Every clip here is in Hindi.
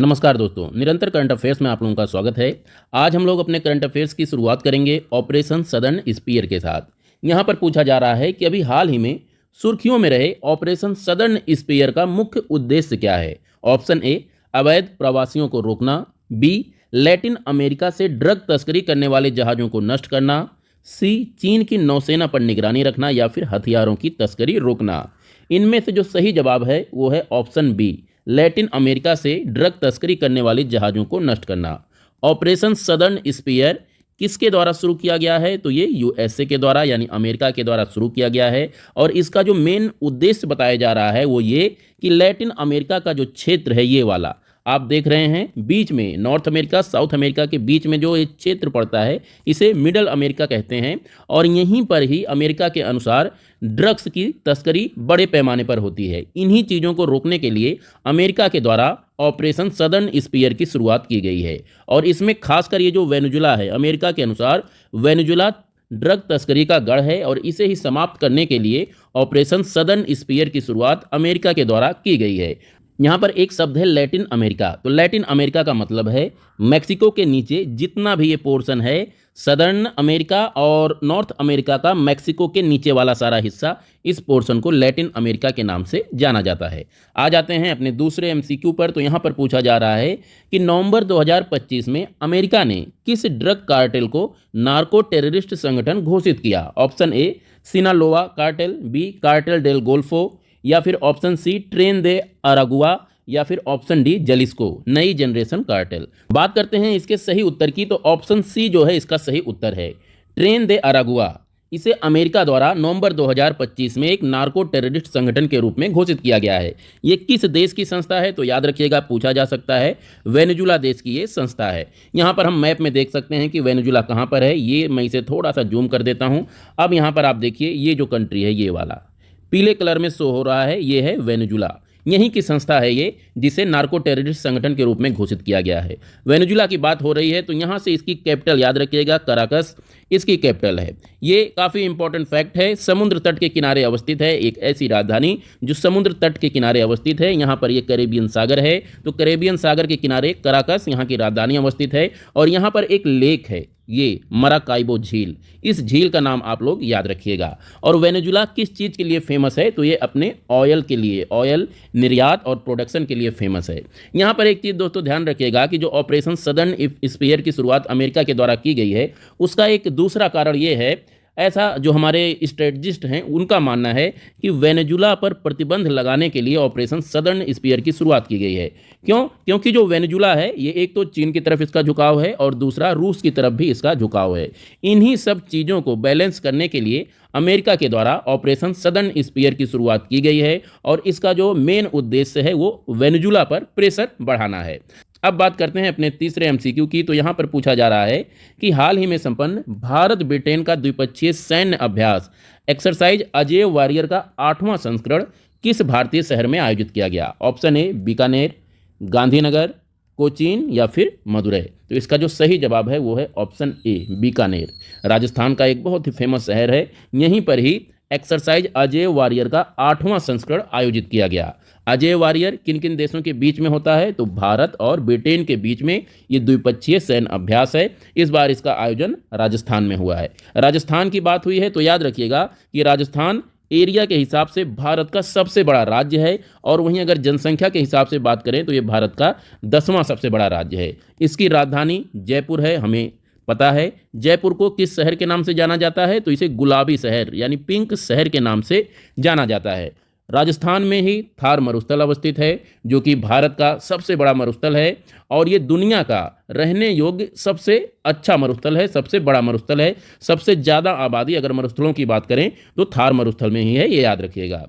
नमस्कार दोस्तों, निरंतर करंट अफेयर्स में आप लोगों का स्वागत है। आज हम लोग अपने करंट अफेयर्स की शुरुआत करेंगे ऑपरेशन सदर्न स्पीयर के साथ। यहाँ पर पूछा जा रहा है कि अभी हाल ही में सुर्खियों में रहे ऑपरेशन सदर्न स्पीयर का मुख्य उद्देश्य क्या है। ऑप्शन ए, अवैध प्रवासियों को रोकना। बी, लैटिन अमेरिका से ड्रग तस्करी करने वाले जहाज़ों को नष्ट करना। सी, चीन की नौसेना पर निगरानी रखना या फिर हथियारों की तस्करी रोकना। इनमें से जो सही जवाब है वो है ऑप्शन बी, लैटिन अमेरिका से ड्रग तस्करी करने वाले जहाज़ों को नष्ट करना। ऑपरेशन सदर्न स्पीयर किसके द्वारा शुरू किया गया है? तो ये यूएसए के द्वारा यानी अमेरिका के द्वारा शुरू किया गया है। और इसका जो मेन उद्देश्य बताया जा रहा है वो ये कि लैटिन अमेरिका का जो क्षेत्र है ये वाला आप देख रहे हैं बीच में, नॉर्थ अमेरिका साउथ अमेरिका के बीच में जो एक क्षेत्र पड़ता है इसे मिडल अमेरिका कहते हैं। और यहीं पर ही अमेरिका के अनुसार ड्रग्स की तस्करी बड़े पैमाने पर होती है। इन्हीं चीज़ों को रोकने के लिए अमेरिका के द्वारा ऑपरेशन सदर्न स्पीयर की शुरुआत की गई है। और इसमें खासकर ये जो वेनेजुला है, अमेरिका के अनुसार वेनेजुला ड्रग तस्करी का गढ़ है और इसे ही समाप्त करने के लिए ऑपरेशन सदर्न स्पीयर की शुरुआत अमेरिका के द्वारा की गई है। यहाँ पर एक शब्द है लैटिन अमेरिका। तो लैटिन अमेरिका का मतलब है मैक्सिको के नीचे जितना भी ये पोर्शन है, सदर्न अमेरिका और नॉर्थ अमेरिका का मैक्सिको के नीचे वाला सारा हिस्सा, इस पोर्शन को लैटिन अमेरिका के नाम से जाना जाता है। आ जाते हैं अपने दूसरे एमसीक्यू पर। तो यहाँ पर पूछा जा रहा है कि नवंबर 2025 में अमेरिका ने किस ड्रग कार्टेल को नार्को टेररिस्ट संगठन घोषित किया। Option A, Sinaloa cartel. B, cartel del Golfo. या फिर option C, Tren de Aragua. या फिर ऑप्शन डी, जलिस्को नई जनरेशन कार्टेल। बात करते हैं इसके सही उत्तर की। तो ऑप्शन सी जो है इसका सही उत्तर है, ट्रेन दे अरागुआ। इसे अमेरिका द्वारा नवंबर 2025 में एक नार्को टेररिस्ट संगठन के रूप में घोषित किया गया है। ये किस देश की संस्था है? तो याद रखिएगा, पूछा जा सकता है, वेनेजुला देश की ये संस्था है। यहाँ पर हम मैप में देख सकते हैं कि वेनेजुला कहाँ पर है। ये मैं इसे थोड़ा सा जूम कर देता हूँ। अब यहाँ पर आप देखिए, ये जो कंट्री है, ये वाला पीले कलर में शो हो रहा है, ये है वेनेजुला। यहीं की संस्था है ये, जिसे नार्को टेररिस्ट संगठन के रूप में घोषित किया गया है। वेनेजुला की बात हो रही है तो यहाँ से इसकी कैपिटल याद रखिएगा, कराकस इसकी कैपिटल है। ये काफ़ी इंपॉर्टेंट फैक्ट है। समुद्र तट के किनारे अवस्थित है, एक ऐसी राजधानी जो समुद्र तट के किनारे अवस्थित है। यहाँ पर ये कैरेबियन सागर है, तो कैरेबियन सागर के किनारे कराकस यहाँ की राजधानी अवस्थित है। और यहाँ पर एक लेक है, ये मराकाइबो झील। इस झील का नाम आप लोग याद रखिएगा। और वेनेजुला किस चीज़ के लिए फेमस है? तो ये अपने ऑयल के लिए, ऑयल निर्यात और प्रोडक्शन के लिए फेमस है। यहाँ पर एक चीज़ दोस्तों ध्यान रखिएगा कि जो ऑपरेशन सदर्न स्पीयर की शुरुआत अमेरिका के द्वारा की गई है, उसका एक दूसरा कारण ये है, ऐसा जो हमारे स्ट्रेटजिस्ट हैं उनका मानना है कि वेनेजुला पर प्रतिबंध लगाने के लिए ऑपरेशन सदर्न स्पीयर की शुरुआत की गई है। क्यों? क्योंकि जो वेनेजुला है ये एक तो चीन की तरफ इसका झुकाव है और दूसरा रूस की तरफ भी इसका झुकाव है। इन्हीं सब चीज़ों को बैलेंस करने के लिए अमेरिका के द्वारा ऑपरेशन सदर्न स्पीयर की शुरुआत की गई है। और इसका जो मेन उद्देश्य है वो वेनेजुला पर प्रेशर बढ़ाना है। अब बात करते हैं अपने तीसरे एमसीक्यू की। तो यहाँ पर पूछा जा रहा है कि हाल ही में संपन्न भारत ब्रिटेन का द्विपक्षीय सैन्य अभ्यास एक्सरसाइज अजय वॉरियर का 8वां संस्करण किस भारतीय शहर में आयोजित किया गया। ऑप्शन ए, बीकानेर, गांधीनगर, कोचीन या फिर मदुरै। तो इसका जो सही जवाब है वो है ऑप्शन ए, बीकानेर। राजस्थान का एक बहुत ही फेमस शहर है। यहीं पर ही एक्सरसाइज अजय वॉरियर का 8वां संस्करण आयोजित किया गया। अजय वॉरियर किन किन देशों के बीच में होता है? तो भारत और ब्रिटेन के बीच में ये द्विपक्षीय सैन्य अभ्यास है। इस बार इसका आयोजन राजस्थान में हुआ है। राजस्थान की बात हुई है तो याद रखिएगा कि राजस्थान एरिया के हिसाब से भारत का सबसे बड़ा राज्य है। और वहीं अगर जनसंख्या के हिसाब से बात करें तो ये भारत का 10वां सबसे बड़ा राज्य है। इसकी राजधानी जयपुर है। हमें पता है जयपुर को किस शहर के नाम से जाना जाता है? तो इसे गुलाबी शहर यानी पिंक शहर के नाम से जाना जाता है। राजस्थान में ही थार मरुस्थल अवस्थित है, जो कि भारत का सबसे बड़ा मरुस्थल है। और ये दुनिया का रहने योग्य सबसे अच्छा मरुस्थल है, सबसे बड़ा मरुस्थल है। सबसे ज़्यादा आबादी अगर मरुस्थलों की बात करें तो थार मरुस्थल में ही है, ये याद रखिएगा।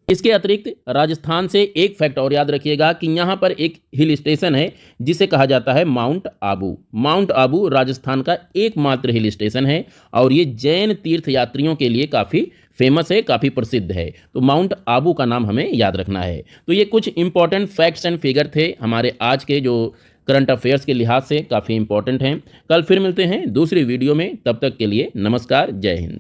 इसके अतिरिक्त राजस्थान से एक फैक्ट और याद रखिएगा कि यहाँ पर एक हिल स्टेशन है जिसे कहा जाता है माउंट आबू। माउंट आबू राजस्थान का एकमात्र हिल स्टेशन है और ये जैन तीर्थ यात्रियों के लिए काफ़ी फेमस है, काफ़ी प्रसिद्ध है। तो माउंट आबू का नाम हमें याद रखना है। तो ये कुछ इंपॉर्टेंट फैक्ट्स एंड फिगर थे हमारे आज के जो करंट अफेयर्स के लिहाज से काफ़ी इंपॉर्टेंट हैं। कल फिर मिलते हैं दूसरी वीडियो में। तब तक के लिए नमस्कार, जय हिंद।